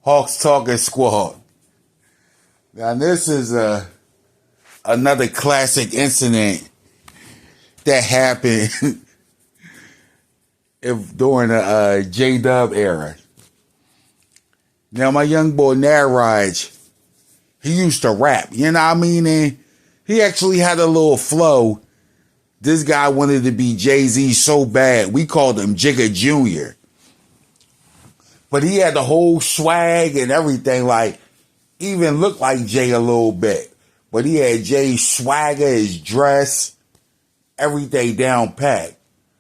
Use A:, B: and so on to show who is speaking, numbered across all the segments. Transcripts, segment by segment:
A: HAWKE'S talking Squawk. Now this is another classic incident that happened during the J-Dub era. Now my young boy Nadroj, he used to rap, you know what I mean? And he actually had a little flow. This guy wanted to be Jay-Z so bad, we called him Jigga Jr. But he had the whole swag and everything, like, even looked like Jay a little bit. But he had Jay's swagger, his dress, everything down packed.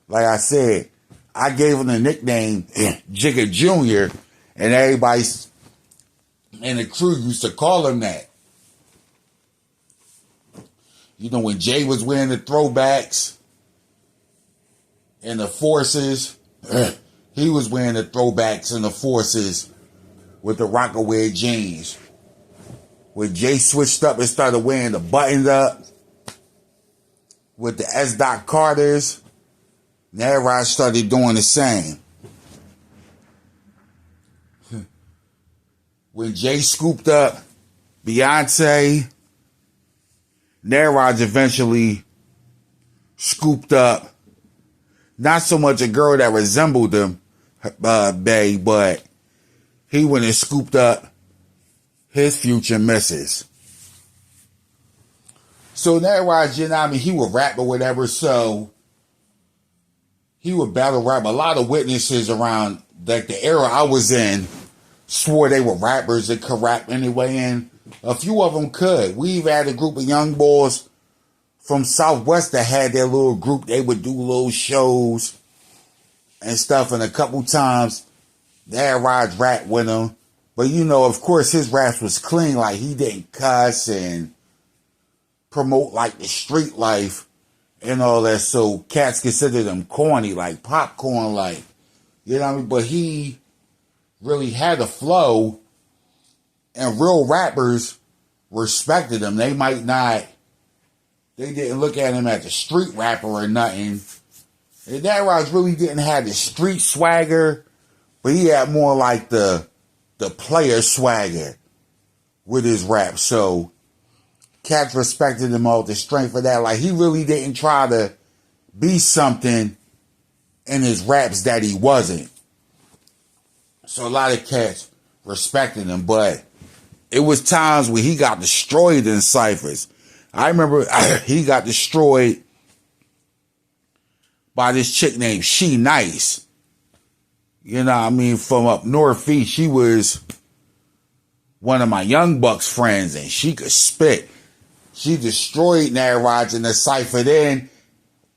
A: Like I said, I gave him the nickname Jigga Jr., and everybody in the crew used to call him that. You know, when Jay was wearing the throwbacks and the forces, he was wearing the throwbacks and the forces with the Rockaway jeans. When Jay switched up and started wearing the buttons up with the S. Carters, Nadroj started doing the same. When Jay scooped up Beyonce, Nadroj eventually scooped up not so much a girl that resembled him, Bay, but he went and scooped up his future missus. So Nadroj, you know what I mean, he would rap or whatever, so he would battle rap. A lot of witnesses around like the era I was in swore they were rappers that could rap anyway, and a few of them could. We even had a group of young boys from Southwest that had their little group. They would do little shows and stuff, and a couple times Nadroj rap with them. But you know, of course, his raps was clean. Like, he didn't cuss and promote like the street life and all that. So cats considered them corny, like popcorn, like, you know what I mean? But he really had a flow, and real rappers respected him. They might not, they didn't look at him as a street rapper or nothing. And Nadroj really didn't have the street swagger, but he had more like the player swagger with his rap. So cats respected him all the strength of that. Like, he really didn't try to be something in his raps that he wasn't. So a lot of cats respected him, but it was times where he got destroyed in ciphers. I remember he got destroyed by this chick named She Nice. You know what I mean? From up northeast. She was one of my Young Bucks friends, and she could spit. She destroyed Nadroj in the cipher. Then,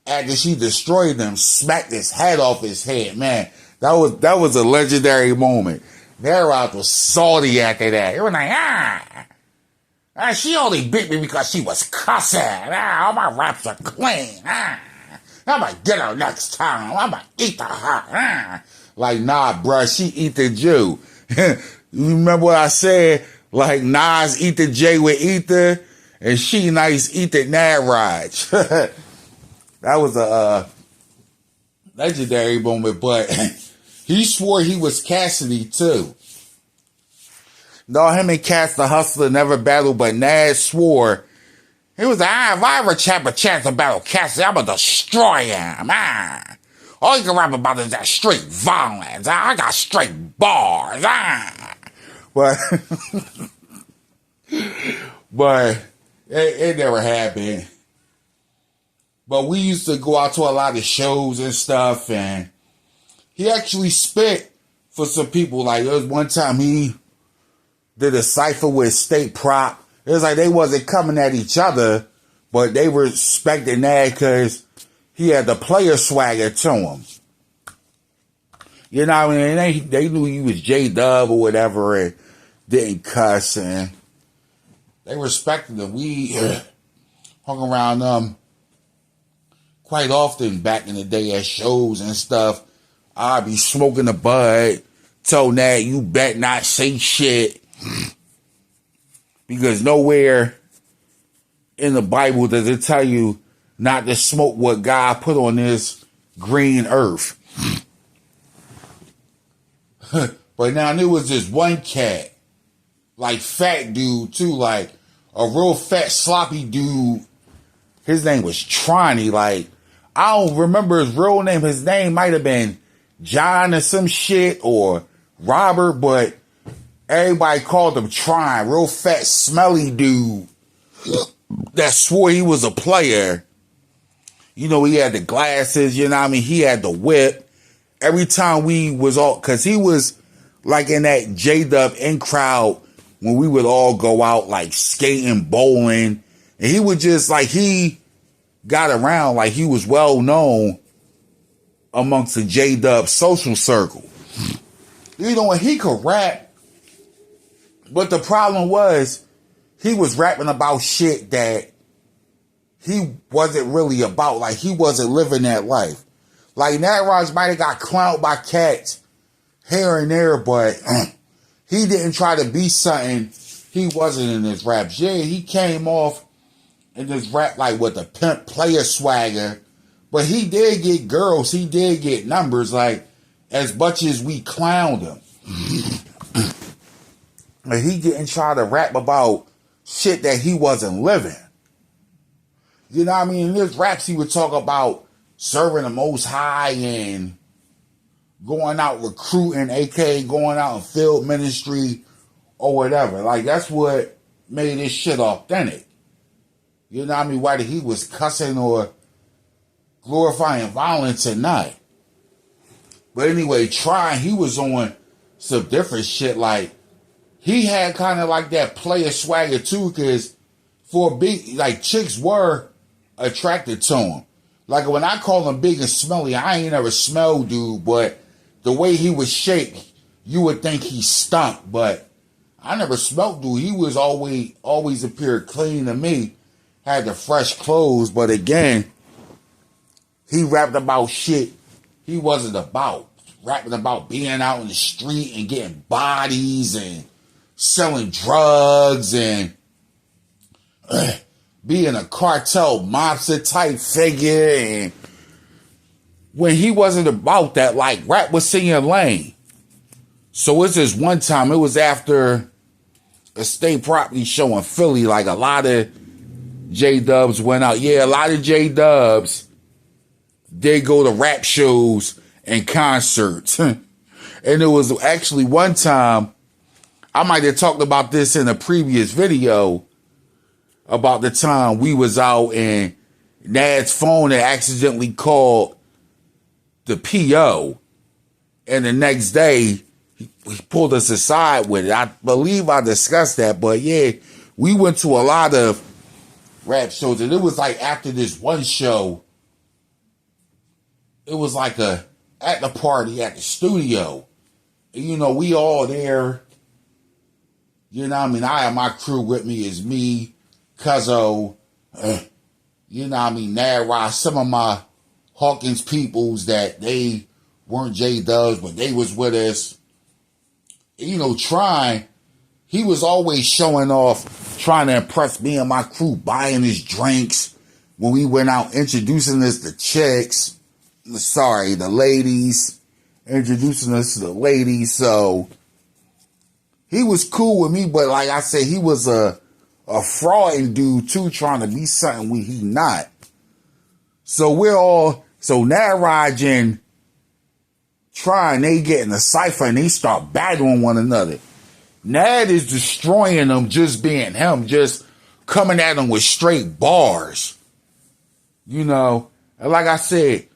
A: after she destroyed him, smacked his head off his head. Man, that was a legendary moment. Nadroj was salty after that. He was like, she only beat me because she was cussing. All my raps are clean. I'm gonna get her next time. I'm gonna eat her. Like, nah, bruh, she eat the Jew. You remember what I said? Like, Nas eat the J with Ether, and She Nice eat the Nadroj. That was a legendary moment, but he swore he was Cassidy too. No, him and Cass the Hustler never battled, but Nad swore he was like, if I ever have a chance to battle Cassidy, I'm gonna destroy him. All you can rap about is that street violence. I got straight bars. But it never happened. But we used to go out to a lot of shows and stuff, and he actually spit for some people. Like, there was one time he did a cypher with State Prop. It was like they wasn't coming at each other, but they were respecting that because he had the player swagger to him. You know what I mean? They knew he was J-Dub or whatever and didn't cuss, and they respected him. We hung around them quite often back in the day at shows and stuff. I'd be smoking a bud, told Nad, you bet not say shit. Because nowhere in the Bible does it tell you not to smoke what God put on this green earth. But now there was this one cat, like fat dude too, like a real fat sloppy dude. His name was Tronny. Like, I don't remember his real name. His name might have been John or some shit, or Robert, but everybody called him Tron. Real fat, smelly dude that swore he was a player. You know, he had the glasses, you know what I mean? He had the whip. Every time we was all, because he was like in that J-Dub in crowd when we would all go out like skating, bowling. And he would just like, he got around like he was well known amongst the J-Dub social circle. You know, and he could rap. But the problem was he was rapping about shit that he wasn't really about. Like, he wasn't living that life. Like, Nadroj might have got clowned by cats here and there, but he didn't try to be something he wasn't in his raps. Yeah, he came off in this rap like with a pimp player swagger, but he did get girls. He did get numbers, like, as much as we clowned him. And he didn't try to rap about shit that he wasn't living. You know what I mean? In his raps, he would talk about serving the Most High and going out recruiting, aka going out in field ministry or whatever. Like, that's what made this shit authentic. You know what I mean? Whether he was cussing or glorifying violence or not. But anyway, he was on some different shit. Like, he had kind of like that player swagger too, because for big, like, chicks were attracted to him. Like, when I call him big and smelly, I ain't never smelled dude, but the way he was shaped, you would think he stunk, but I never smelled dude. He was always appeared clean to me, had the fresh clothes, but again, he rapped about shit he wasn't about. Rapping about being out in the street and getting bodies and selling drugs and being a cartel mobster type figure. And when he wasn't about that, like, rap was singing lane. So it's this one time, it was after a state property show in Philly, like a lot of J-Dubs went out. Yeah, a lot of J-Dubs, they go to rap shows and concerts. And it was actually one time, I might have talked about this in a previous video, about the time we was out and Nad's phone had accidentally called the PO. And the next day, he pulled us aside with it. I believe I discussed that. But yeah, we went to a lot of rap shows. And it was like after this one show, it was like at the party at the studio. And, you know, we all there. You know what I mean? I have my crew with me. Is me, Cuzzo, you know what I mean, Nadroj, some of my HAWKE'S peoples that they weren't J-Dubs, but they was with us. You know, he was always showing off, trying to impress me and my crew, buying his drinks when we went out, introducing us to chicks. Sorry, the ladies, introducing us to the ladies. So he was cool with me, but like I said, he was a frauding dude too, trying to be something he not. So Nadroj and they get in a cipher and they start battling one another. Nad is destroying them, just being him, just coming at them with straight bars. You know, and like I said,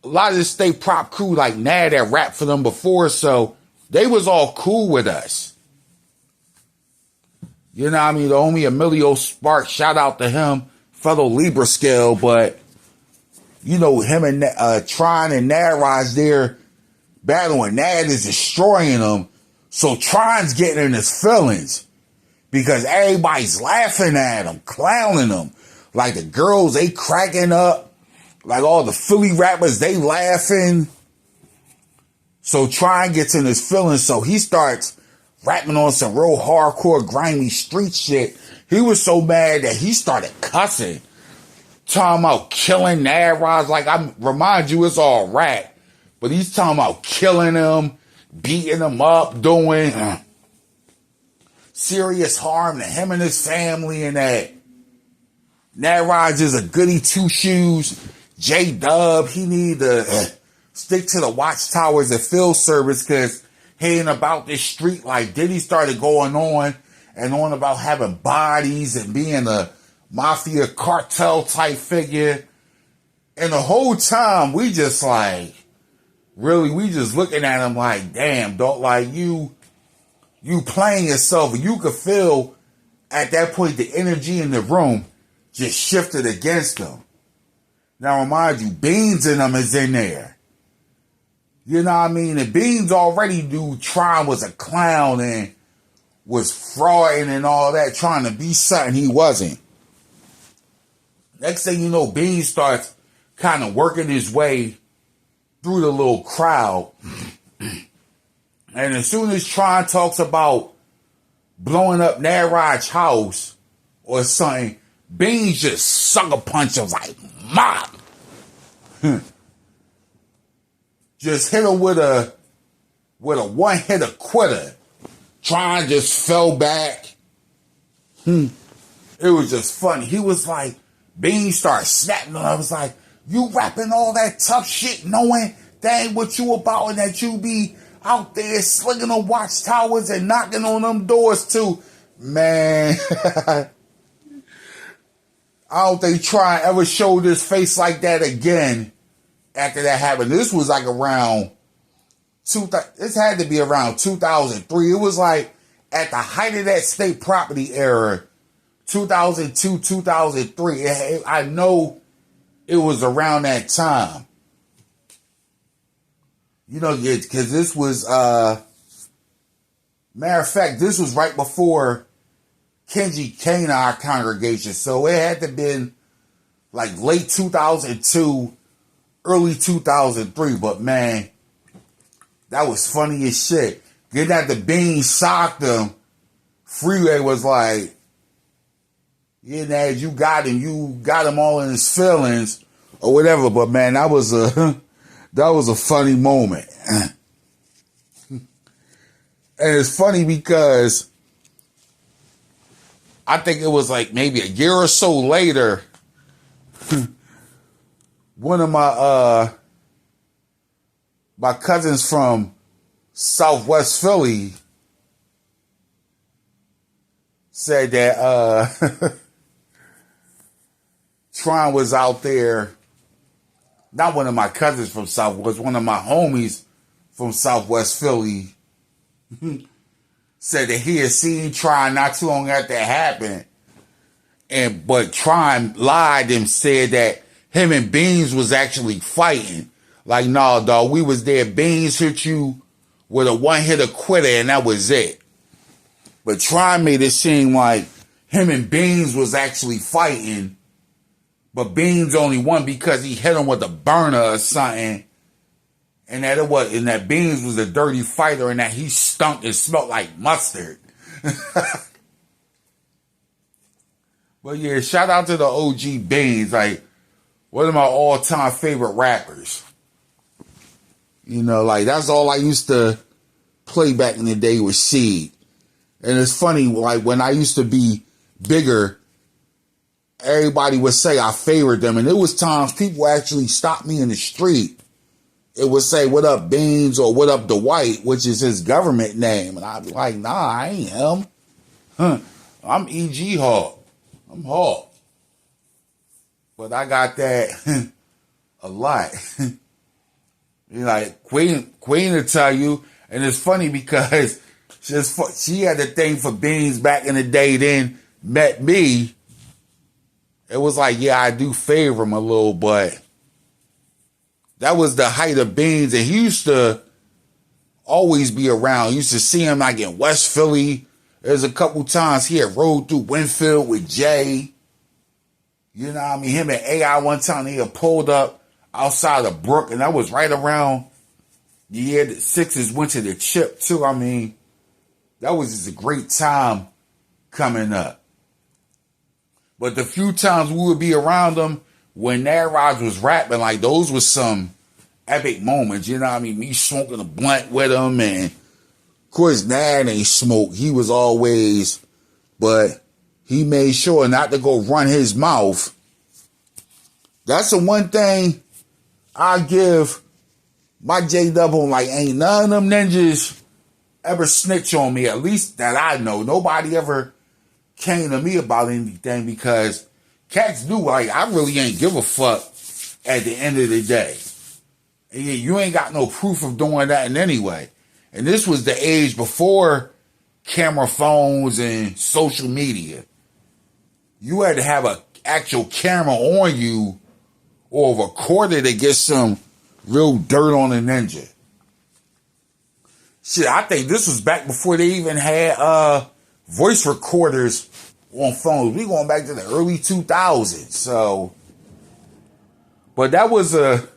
A: a lot of the state prop crew like Nad had rapped for them before, so they was all cool with us. You know what I mean? The homie Emilio Sparks, shout out to him, fellow Libra scale, but you know, him and Tron and Nadroj there battling. Nad is destroying them. So Tron's getting in his feelings because everybody's laughing at him, clowning him. Like the girls, they cracking up. Like all the Philly rappers, they laughing. So Tron gets in his feelings, so he starts rapping on some real hardcore, grimy street shit. He was so mad that he started cussing. Talking about killing Nadroj. Like, I remind you, it's all rap. But he's talking about killing him, beating him up, doing serious harm to him and his family, and that Nadroj is a goody two shoes. J-Dub, he need to stick to the watchtowers and field service because he ain't about this street like Diddy started going on and on about having bodies and being a mafia cartel type figure. And the whole time we just like, really, we just looking at him like, damn, dog, like you playing yourself. You could feel at that point the energy in the room just shifted against him. Now, remind you, Beans in them is in there. You know what I mean? And Beans already knew Tron was a clown and was frauding and all that, trying to be something he wasn't. Next thing you know, Beans starts kind of working his way through the little crowd. And as soon as Tron talks about blowing up Nadroj's house or something, Beans just sucker punches like, mop. Just hit him with a one-hitter quitter. Tron just fell back. It was just funny. He was like, Beans started snapping on him. I was like, you rapping all that tough shit knowing that ain't what you about and that you be out there slinging on watchtowers and knocking on them doors too. Man, I don't think Tron ever showed his face like that again after that happened. This was like around, this had to be around 2003. It was like at the height of that state property era, 2002, 2003. I know it was around that time. You know, because this was, matter of fact, this was right before Kenji came to our congregation. So it had to have been like late 2002, early 2003. But man, that was funny as shit. Getting at the Bean socked him. Freeway was like, yeah, you got him all in his feelings or whatever. But man, that was a funny moment. And it's funny because I think it was like maybe a year or so later, one of my cousins from Southwest Philly said that Tron was out there. Not one of my cousins from Southwest, one of my homies from Southwest Philly said that he had seen Tron not too long after that happened. But Tron lied and said that him and Beans was actually fighting. Like, nah, dog, we was there. Beans hit you with a one-hitter quitter and that was it. But Tron made it seem like him and Beans was actually fighting. But Beans only won because he hit him with a burner or something. And that Beans was a dirty fighter and that he stunk and smelled like mustard. But yeah, shout out to the OG Beans, like one of my all-time favorite rappers. You know, like that's all I used to play back in the day with Seed. And it's funny, like when I used to be bigger, everybody would say I favored them. And there was times people actually stopped me in the street. It would say, what up, Beans, or what up, Dwight, which is his government name. And I'd be like, nah, I ain't him. I'm E.G. Hawk. I'm Hawk. But I got that a lot. You know, like, Queen will tell you, and it's funny because she had the thing for Beans back in the day, then met me. It was like, yeah, I do favor him a little, but that was the height of Beans, and he used to always be around. You used to see him like in West Philly. There's a couple times he had rode through Winfield with Jay. You know what I mean? Him and AI one time, he had pulled up outside of Brook, and that was right around the year the Sixers went to the chip, too. I mean, that was just a great time coming up. But the few times we would be around them, when Nadroj was rapping, like those was some epic moments, you know what I mean? Me smoking a blunt with him, and of course Nad ain't smoke. He was always, but he made sure not to go run his mouth. That's the one thing I give my J-Double, like, ain't none of them ninjas ever snitch on me, at least that I know. Nobody ever came to me about anything, because cats do, like, I really ain't give a fuck at the end of the day. And you ain't got no proof of doing that in any way. And this was the age before camera phones and social media. You had to have an actual camera on you or a recorder to get some real dirt on a ninja. Shit, I think this was back before they even had voice recorders on phones. We going back to the early 2000s. So, but that was a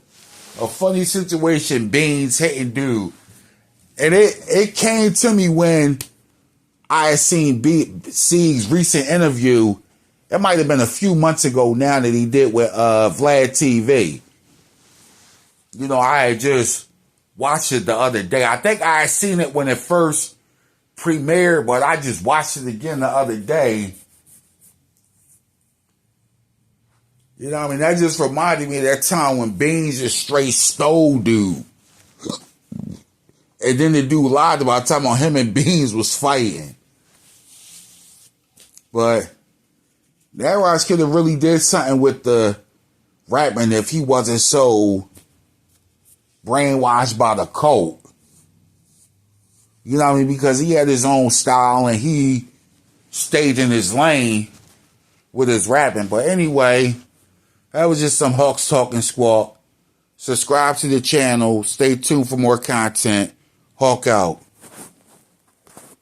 A: funny situation, Beans hitting dude. And it came to me when I had seen C's recent interview. It might have been a few months ago now that he did with Vlad TV. You know, I had just watched it the other day. I think I had seen it when it first premiered, but I just watched it again the other day. You know what I mean? That just reminded me of that time when Beans just straight stole dude. And then the dude lied about talking about him and Beans was fighting. But Nadroj could have really did something with the rapping if he wasn't so brainwashed by the cult. You know what I mean? Because he had his own style and he stayed in his lane with his rapping. But anyway, that was just some Hawks talking Squawk. Subscribe to the channel. Stay tuned for more content. Hawk out.